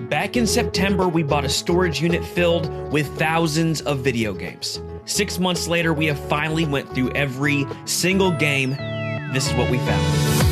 Back in September, we bought a storage unit filled with thousands of video games. 6 months later, we have finally went through every single game. This is what we found.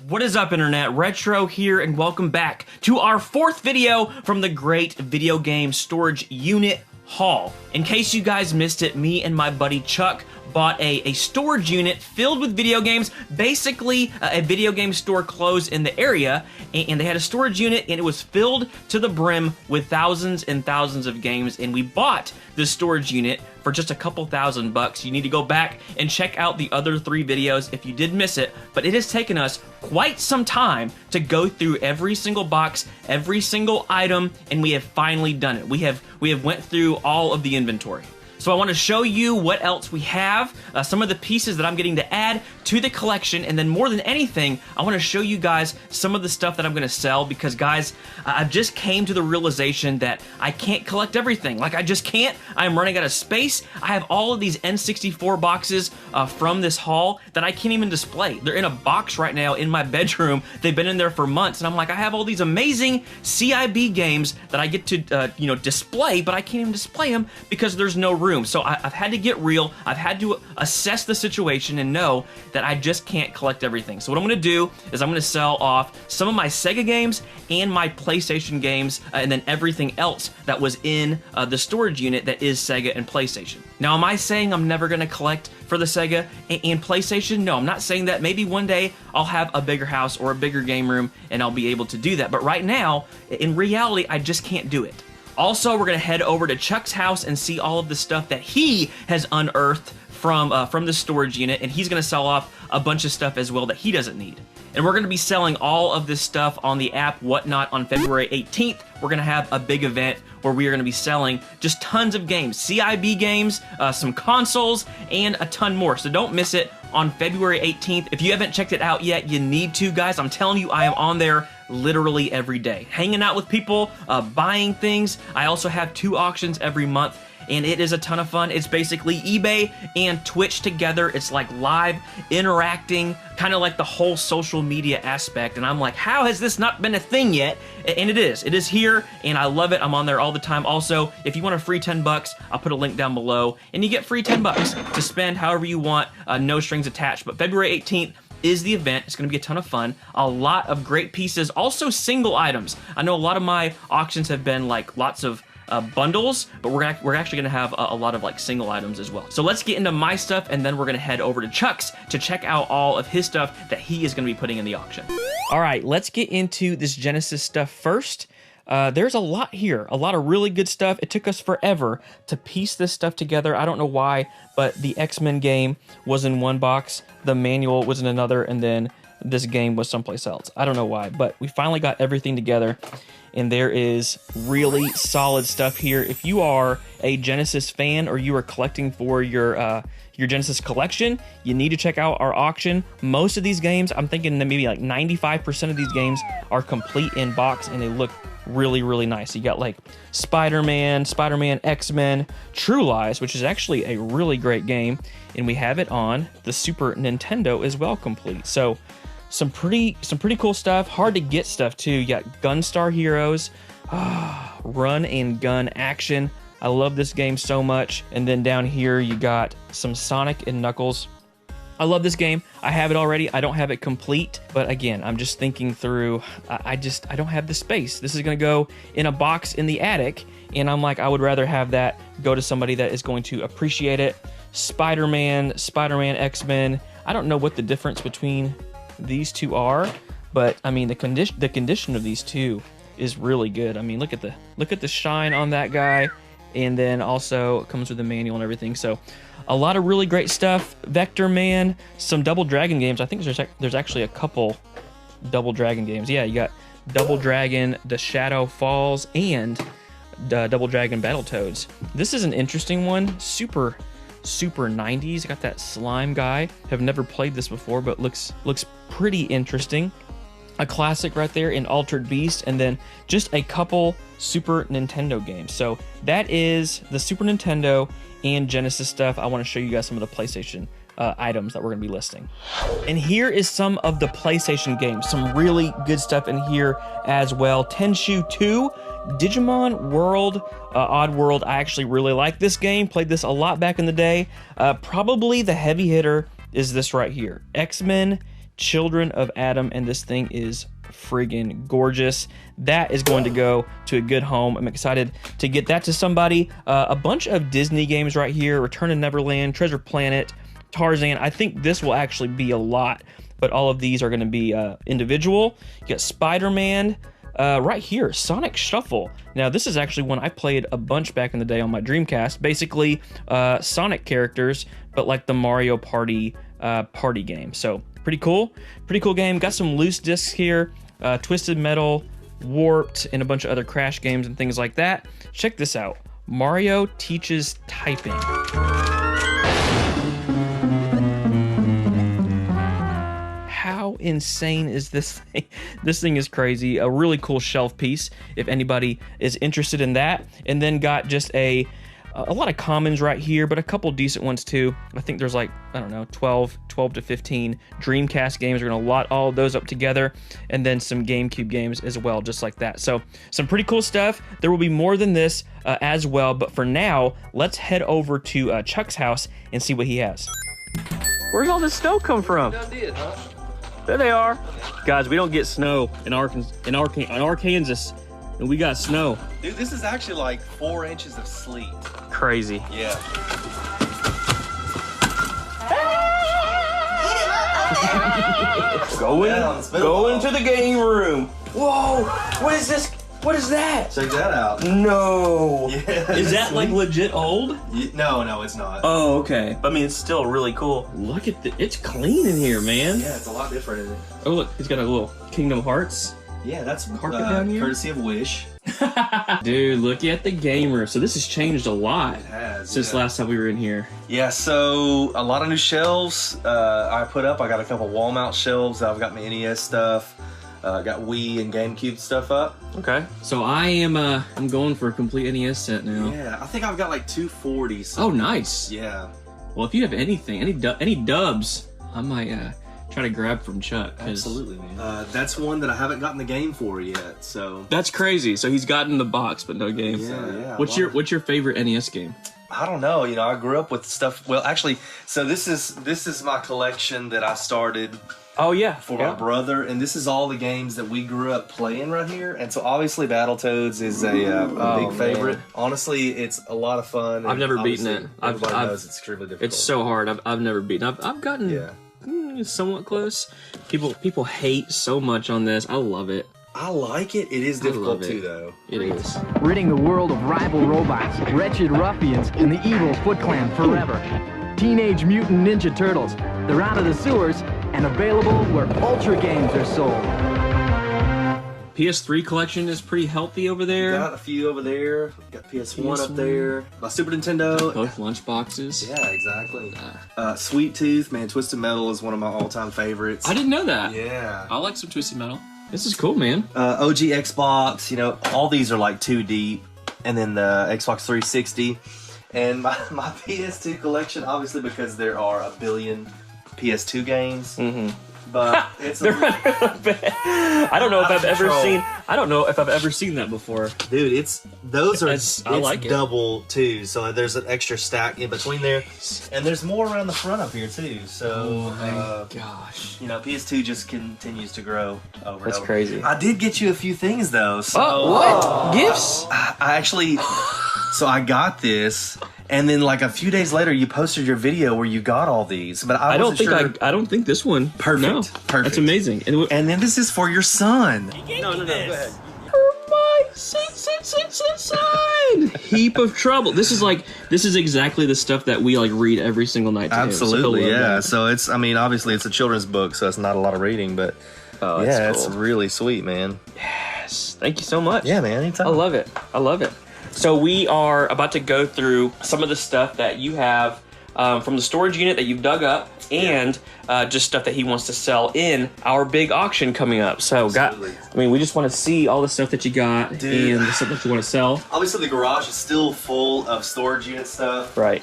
What is up, Internet? Retro here, and welcome back to our fourth video from the Great Video Game Storage Unit Haul. In case you guys missed it, me and my buddy Chuck bought a storage unit filled with video games. Basically, a video game store closed in the area, and they had a storage unit, and it was filled to the brim with thousands and thousands of games, and we bought this storage unit for just a couple $1,000. You need to go back and check out the other 3 videos if you did miss it, but it has taken us quite some time to go through every single box, every single item, and we have finally done it. We have went through all of the inventory. So I want to show you what else we have, some of the pieces that I'm getting to add to the collection, and then more than anything, I want to show you guys some of the stuff that I'm going to sell, because guys, I've just came to the realization that I can't collect everything. Like, I just can't. I'm running out of space. I have all of these N64 boxes from this haul that I can't even display. They're in a box right now in my bedroom. They've been in there for months, and I'm like, I have all these amazing CIB games that I get to display, but I can't even display them because there's no room. So I've had to get real. I've had to assess the situation and know that I just can't collect everything. So what I'm going to do is I'm going to sell off some of my Sega games and my PlayStation games, and then everything else that was in the storage unit that is Sega and PlayStation. Now, am I saying I'm never going to collect for the Sega and PlayStation? No, I'm not saying that. Maybe one day I'll have a bigger house or a bigger game room and I'll be able to do that. But right now, in reality, I just can't do it. Also, we're going to head over to Chuck's house and see all of the stuff that he has unearthed from the storage unit, and he's going to sell off a bunch of stuff as well that he doesn't need. And we're going to be selling all of this stuff on the app Whatnot on February 18th. We're going to have a big event where we are going to be selling just tons of games, CIB games, some consoles, and a ton more. So don't miss it on February 18th. If you haven't checked it out yet, you need to, guys. I'm telling you, I am on there literally every day, hanging out with people, buying things. I also have 2 auctions every month, and it is a ton of fun. It's basically eBay and Twitch together. It's like live interacting, kind of like the whole social media aspect, and I'm like, how has this not been a thing yet? And it is. It is here, and I love it. I'm on there all the time. Also, if you want a free $10, I'll put a link down below, and you get free $10 to spend however you want, no strings attached. But February 18th is the event. It's going to be a ton of fun. A lot of great pieces, also single items. I know a lot of my auctions have been like lots of bundles, but we're actually going to have a lot of like single items as well. So let's get into my stuff, and then we're going to head over to Chuck's to check out all of his stuff that he is going to be putting in the auction. All right, let's get into this Genesis stuff first. There's a lot here, a lot of really good stuff. It took us forever to piece this stuff together. I don't know why, but the X-Men game was in one box, the manual was in another, and then this game was someplace else. I don't know why, but we finally got everything together, and there is really solid stuff here. If you are a Genesis fan or you are collecting for your Genesis collection, you need to check out our auction. Most of these games, I'm thinking that maybe like 95% of these games are complete in box, and they look really, really nice. You got like Spider-Man, X-Men, True Lies, which is actually a really great game, and we have it on the Super Nintendo as well, complete. So some pretty cool stuff. Hard to get stuff too. You got Gunstar Heroes, run and gun action. I love this game so much. And then down here you got some Sonic and Knuckles. I love this game. I have it already. I don't have it complete, but again, I'm just thinking through, I don't have the space. This is gonna go in a box in the attic, and I'm like, I would rather have that go to somebody that is going to appreciate it. Spider-Man, X-Men. I don't know what the difference between these two are, but I mean, the condition of these two is really good. I mean, look at the shine on that guy, and then also comes with a manual and everything. So a lot of really great stuff. Vector Man, some Double Dragon games. I think there's actually a couple Double Dragon games. Yeah, you got Double Dragon, The Shadow Falls, and Double Dragon Battletoads. This is an interesting one. Super 90s. Got that slime guy. Have never played this before, but looks pretty interesting. A classic right there in Altered Beast, and then just a couple Super Nintendo games. So that is the Super Nintendo and Genesis stuff. I want to show you guys some of the PlayStation items that we're going to be listing. And here is some of the PlayStation games. Some really good stuff in here as well. Tenchu 2, Digimon World, Odd World. I actually really like this game. Played this a lot back in the day. Probably the heavy hitter is this right here. X-Men Children of Adam, and this thing is friggin' gorgeous. That is going to go to a good home. I'm excited to get that to somebody. A bunch of Disney games right here. Return to Neverland, Treasure Planet, Tarzan. I think this will actually be a lot, but all of these are going to be individual. You got Spider-Man. Right here, Sonic Shuffle. Now, this is actually one I played a bunch back in the day on my Dreamcast. Basically, Sonic characters, but like the Mario Party party game. So, pretty cool game. Got some loose discs here, Twisted Metal, Warped, and a bunch of other Crash games and things like that. Check this out. Mario Teaches Typing. How insane is this thing? This thing is crazy. A really cool shelf piece if anybody is interested in that. And then got just a lot of commons right here, but a couple decent ones too. I think there's like, I don't know, 12 to 15 Dreamcast games. We're gonna lot all of those up together, and then some GameCube games as well, just like that. So some pretty cool stuff. There will be more than this as well, but for now, let's head over to Chuck's house and see what he has. Where's all this snow come from? There they are. Guys, we don't get snow in Arkansas, and we got snow. Dude, this is actually like 4 inches of sleet. Crazy. Yeah. Go into the game room. Whoa, what is this? What is that? Check that out. No. Yeah. Is that like legit old? No, it's not. Oh, okay. I mean, it's still really cool. Look at it's clean in here, man. Yeah, it's a lot different, isn't it? Oh, look, he's got a little Kingdom Hearts. Yeah, that's carpet down here? Courtesy of Wish. Dude, look at the gamer. So this has changed a lot. It has, since last time we were in here. Yeah, so a lot of new shelves I put up. I got a couple wall mount shelves. I've got my NES stuff. Got Wii and GameCube stuff up. Okay. So I'm going for a complete NES set now. Yeah, I think I've got like 240s. Oh, nice. Yeah. Well, if you have anything, any dubs, I might try to grab from Chuck. Absolutely, man. That's one that I haven't gotten the game for yet. So that's crazy. So he's gotten the box, but no game. Yeah. What's your favorite NES game? I don't know. You know, I grew up with stuff. Well, actually, so this is my collection that I started. Oh yeah, for my brother, and this is all the games that we grew up playing right here. And so obviously Battletoads is a big favorite. Man. Honestly, it's a lot of fun. I've never beaten it. Everybody knows it's extremely difficult. It's so hard. I've never beaten. I've gotten somewhat close. People hate so much on this. I love it. I like it. It is difficult too, though. It is. Ridding the world of rival robots, wretched ruffians, and the evil Foot Clan forever. Teenage Mutant Ninja Turtles. They're out of the sewers and available where Ultra games are sold. PS3 collection is pretty healthy over there. Got a few over there. Got PS1 up there. My Super Nintendo. Both lunch boxes. Yeah, exactly. Sweet Tooth, man. Twisted Metal is one of my all-time favorites. I didn't know that. Yeah. I like some Twisted Metal. This is cool, man. OG Xbox, you know, all these are like too deep. And then the Xbox 360. And my PS2 collection, obviously because there are a billion PS2 games. Mm-hmm. But it's I don't know if I've ever seen that before. Dude, it's double too. So there's an extra stack in between there. And there's more around the front up here too. So gosh. You know, PS2 just continues to grow over. That's crazy. I did get you a few things though. So what? Gifts? I actually so I got this. And then, like a few days later, you posted your video where you got all these. But I don't think this one. Perfect. No, perfect. That's amazing. And then this is for your son. No. Go ahead. For my 6 6 inside. Heap of trouble. This is exactly the stuff that we like read every single night. To Absolutely, him, so yeah. So it's, I mean, obviously it's a children's book, so it's not a lot of reading, but oh, yeah, cool. it's really sweet, man. Yes, thank you so much. Yeah, man, anytime. I love it. I love it. So we are about to go through some of the stuff that you have from the storage unit that you've dug up, and just stuff that he wants to sell in our big auction coming up. So, we just want to see all the stuff that you got, Dude. and the stuff that you want to sell. Obviously, the garage is still full of storage unit stuff. Right.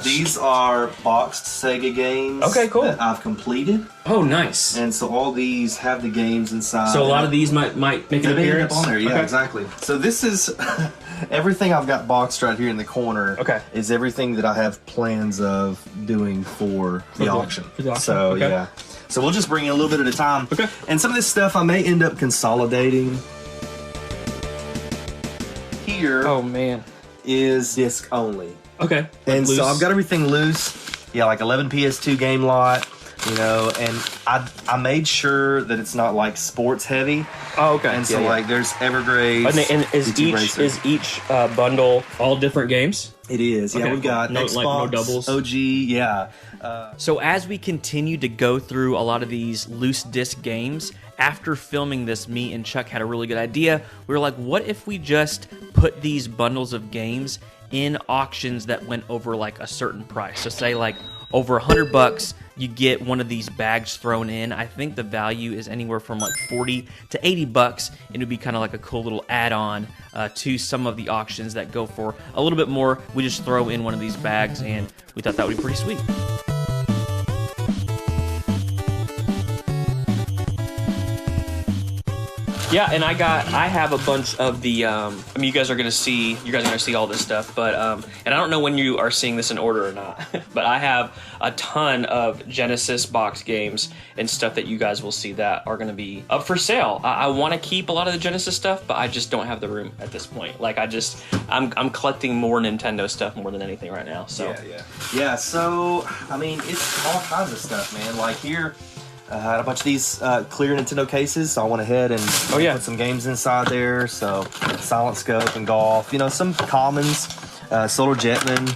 These are boxed Sega games. Okay, cool. That I've completed. Oh, nice. And so all these have the games inside. So a lot of these might make an appearance on there. Yeah, okay. exactly. So this is everything I've got boxed right here in the corner. Okay. Is everything that I have plans of doing for the auction. For the auction. So okay. yeah. So we'll just bring in a little bit at a time. Okay. And some of this stuff I may end up consolidating. Here Oh man. is disc only. Okay. And Loose. so I've got everything loose. Yeah, like 11 PS2 game lot. You know, and I made sure that it's not like sports heavy. Oh, okay. And so like there's Evergrades. And is GT each Racer. bundle all different games? It is. Yeah, Okay, we've got no, Xbox, like, no doubles? OG, yeah. So as we continue to go through a lot of these loose disc games, after filming this, me and Chuck had a really good idea. We were like, what if we just put these bundles of games in auctions that went over like a certain price? So say like over $100, you get one of these bags thrown in. I think the value is anywhere from like $40 to $80. It would be kind of like a cool little add-on to some of the auctions that go for a little bit more. We just throw in one of these bags, and we thought that would be pretty sweet. Yeah, and I have a bunch of the. I mean, you guys are gonna see all this stuff, but and I don't know when you are seeing this in order or not, but I have a ton of Genesis box games and stuff that you guys will see that are gonna be up for sale. I want to keep a lot of the Genesis stuff, but I just don't have the room at this point. Like I'm collecting more Nintendo stuff more than anything right now. So yeah. So I mean, it's all kinds of stuff, man. Like here. I had a bunch of these clear Nintendo cases, so I went ahead and put some games inside there. So, Silent Scope and Golf, you know, some commons, Solar Jetman.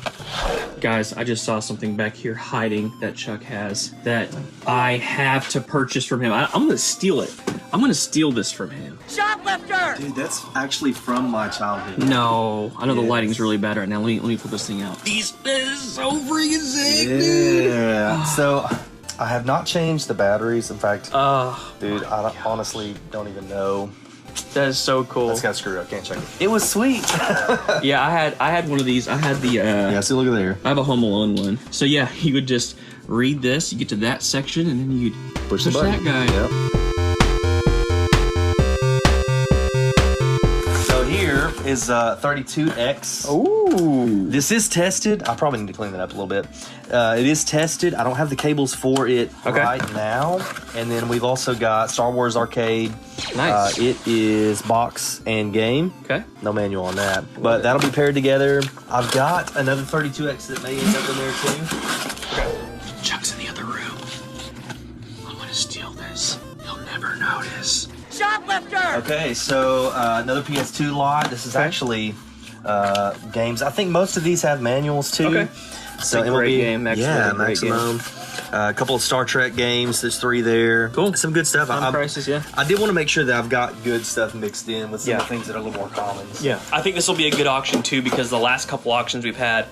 Guys, I just saw something back here hiding that Chuck has that I have to purchase from him. I'm going to steal it. I'm going to steal this from him. Shoplifter! Dude, that's actually from my childhood. No, I know the lighting's really bad right now. Let me put this thing out. This is so freaking sick, dude. Yeah. So, I have not changed the batteries. In fact, dude, I honestly don't even know. That is so cool. That's got screwed up. Can't check it. It was sweet. Yeah, I had one of these. I had the. Yeah, see, look at there. I have a Home Alone one. So yeah, you would just read this. You get to that section, and then you push the button. that guy. Yep. Here is 32X. Ooh. This is tested. I probably need to clean that up a little bit. It is tested. I don't have the cables for it right now. And then we've also got Star Wars Arcade. Nice. It is box and game. Okay. No manual on that. But that'll be paired together. I've got another 32X that may end up in there too. Okay. Chuck's in the other room. I'm going to steal this. He'll never notice. Shoplifter! Okay, so another PS2 lot. This is actually games. I think most of these have manuals too. Okay. So a great game. Maximum. A couple of Star Trek games. There's 3 there. Cool. Some good stuff. Prices, yeah. I did want to make sure that I've got good stuff mixed in with some of the things that are a little more common. Yeah. I think this will be a good auction too, because the last couple auctions we've had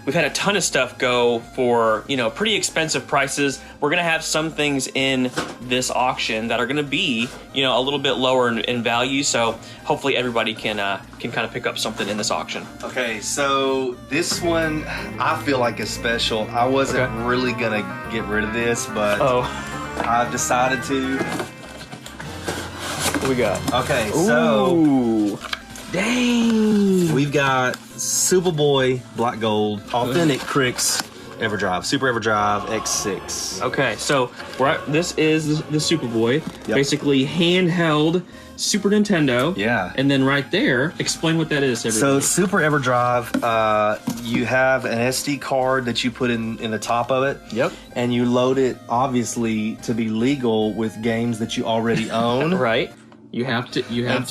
a ton of stuff go for, you know, pretty expensive prices. We're gonna have some things in this auction that are gonna be, you know, a little bit lower in value. So hopefully everybody can kind of pick up something in this auction. Okay, so this one I feel like is special. I wasn't really gonna get rid of this, but I've decided to. What we got? Okay, Ooh. Dang. We've got Superboy Black Gold Authentic Crix EverDrive, Super EverDrive X6. Okay, so this is the Superboy, basically handheld Super Nintendo. Yeah. And then right there, explain what that is, everybody. So Super EverDrive, you have an SD card that you put in the top of it. Yep. And you load it, obviously, to be legal with games that you already own. Right. You have to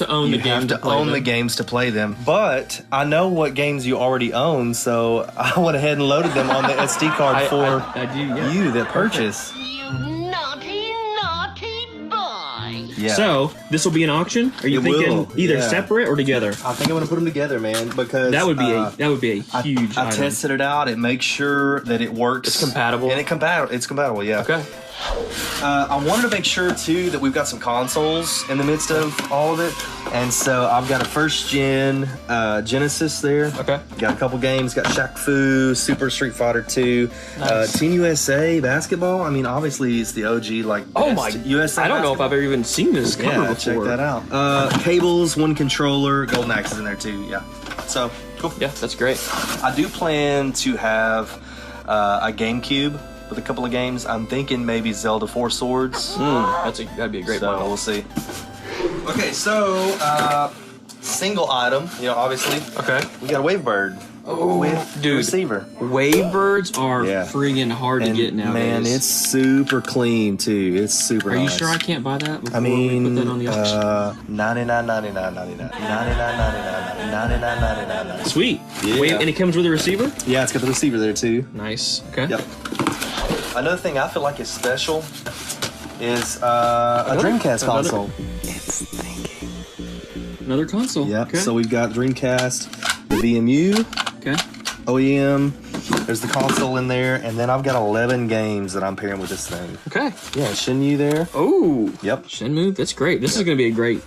own the game. You have to own the games to play them. But I know what games you already own, so I went ahead and loaded them on the SD card for you that purchase. You naughty, naughty boy. Yeah. So this will be an auction. Are you thinking either yeah. separate or together? I think I'm gonna put them together, man, because That would be a huge. I item. tested it out. It makes sure that it works. It's compatible. And it's compatible. Yeah. Okay. I wanted to make sure too that we've got some consoles in the midst of all of it, and so I've got a first gen Genesis there. Okay. Got a couple games. Got Shaq Fu, Super Street Fighter 2, Nice. Team USA basketball. I mean, obviously it's the OG like. Oh best my! USA. I don't know if basketball. I've ever even seen this cover Yeah, before. check that out. Cables, one controller, Golden Axe is in there too. Yeah. So cool. Yeah, that's great. I do plan to have a GameCube with a couple of games. I'm thinking maybe Zelda 4 Swords. That'd be a great So bundle. we'll see. Okay, so single item, obviously. Okay. We got a Wavebird with dude. receiver. Wavebirds are Yeah. friggin' hard to get nowadays. Man, it's super clean too. It's super Are you nice. sure I can't buy that before I mean, we put that on the auction? $99.99. Sweet. Yeah. Wave, and it comes with a receiver? Yeah, it's got the receiver there too. Nice. Okay. Yep. Another thing I feel like is special is a Dreamcast console. Another console. Yep. Okay. So we've got Dreamcast, the VMU, okay. OEM. There's the console in there, and then I've got 11 games that I'm pairing with this thing. Okay. Yeah, Shenmue there. Oh. Yep. Shenmue. That's great. This is gonna be a great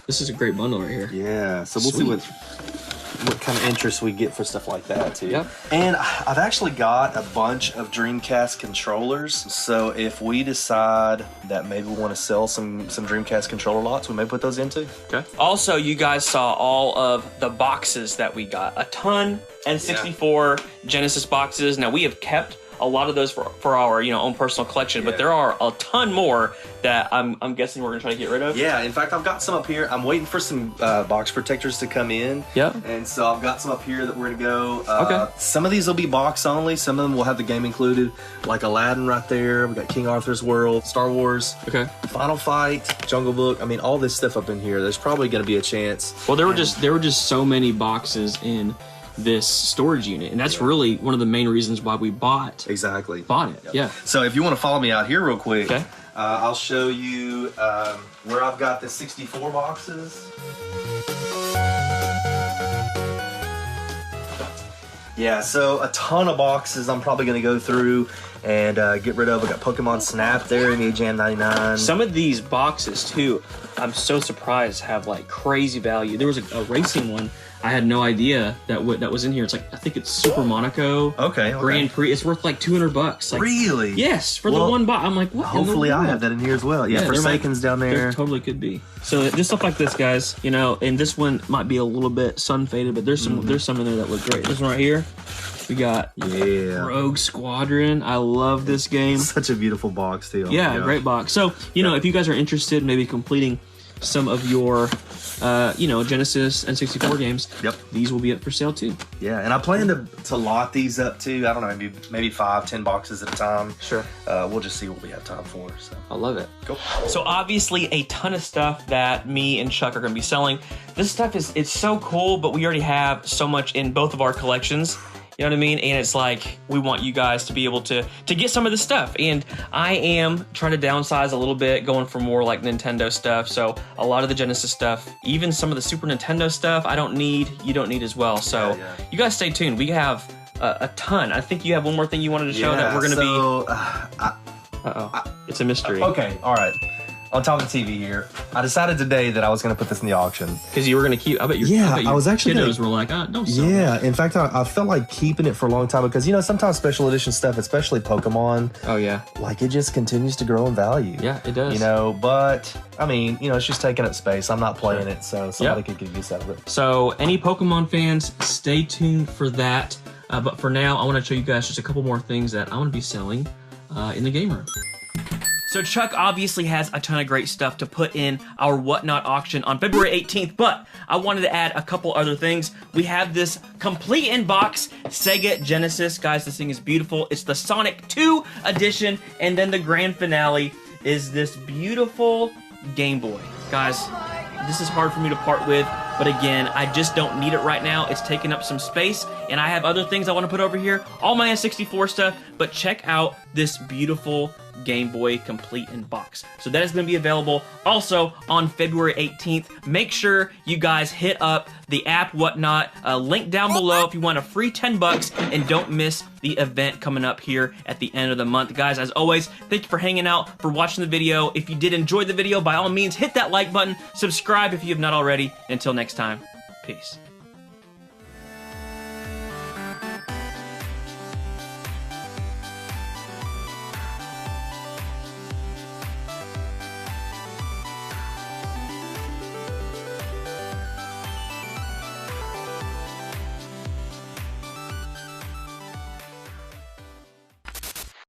bundle right here. Yeah. So we'll Sweet. see what kind of interest we get for stuff like that too. Yep. And I've actually got a bunch of Dreamcast controllers. So if we decide that maybe we want to sell some Dreamcast controller lots, we may put those into. Okay. Also, you guys saw all of the boxes that we got. A ton N64 Genesis boxes. Now we have kept a lot of those for our own personal collection, but there are a ton more that I'm guessing we're gonna try to get rid of. Yeah, in fact, I've got some up here. I'm waiting for some box protectors to come in. Yep. And so I've got some up here that we're gonna go. Okay. Some of these will be box only. Some of them will have the game included, like Aladdin right there. We got King Arthur's World, Star Wars, Okay. Final Fight, Jungle Book. I mean, all this stuff up in here. There's probably gonna be a chance. Well, there were just so many boxes in this storage unit, and that's really one of the main reasons why we bought it. Exactly. Yep. Yeah. So if you want to follow me out here real quick, Okay. I'll show you where I've got the 64 boxes. Yeah, so a ton of boxes I'm probably going to go through and get rid of. I got Pokemon Snap there, NEA Jam 99. Some of these boxes too, I'm so surprised have like crazy value. There was a racing one. I had no idea that was in here. It's like, I think it's Super Monaco Okay. Grand Prix. It's worth like $200. Like, Really? yes, for the Well, one box. I'm like, what? in the Hopefully I world? have that in here as well. Yeah, there might- Forsaken's down There there. totally could be. So just stuff like this, guys. And this one might be a little bit sun faded, but there's some in there that look great. This one right here, we got Yeah. Rogue Squadron. I love this game. Such a beautiful box, too. Yeah, great box. So if you guys are interested, in maybe completing some of your Genesis and 64 games. Yep. These will be up for sale too. Yeah, and I plan to lot these up too. I don't know, maybe 5-10 boxes at a time. Sure. We'll just see what we have time for. So I love it. cool. So obviously a ton of stuff that me and Chuck are going to be selling. This stuff it's so cool, but we already have so much in both of our collections. You know what I mean? And it's like, we want you guys to be able to get some of this stuff. And I am trying to downsize a little bit, going for more like Nintendo stuff. So a lot of the Genesis stuff, even some of the Super Nintendo stuff, I don't need, you don't need as well. So you guys stay tuned. We have a ton. I think you have one more thing you wanted to show that we're going to be... It's a mystery. Okay, all right. On top of the TV here, I decided today that I was going to put this in the auction. Because you were going to keep... I bet your I was actually kiddos were like, don't sell it. Yeah, in fact, I felt like keeping it for a long time because, sometimes special edition stuff, especially Pokemon, Oh, yeah. like it just continues to grow in value. Yeah, it does. But, I mean, it's just taking up space. I'm not playing it, so somebody could get use out of it. So any Pokemon fans, stay tuned for that. But for now, I want to show you guys just a couple more things that I want to be selling in the game room. So Chuck obviously has a ton of great stuff to put in our Whatnot auction on February 18th, but I wanted to add a couple other things. We have this complete in-box Sega Genesis. Guys, this thing is beautiful. It's the Sonic 2 edition, and then the grand finale is this beautiful Game Boy. Guys, this is hard for me to part with, but again, I just don't need it right now. It's taking up some space, and I have other things I want to put over here, all my N64 stuff, but check out this beautiful Game Boy Complete in box. So that is going to be available also on February 18th. Make sure you guys hit up the app, whatnot, link down below if you want a free 10 bucks, and don't miss the event coming up here at the end of the month. Guys, as always, thank you for hanging out, for watching the video. If you did enjoy the video, by all means, hit that like button, subscribe if you have not already. Until next time, peace.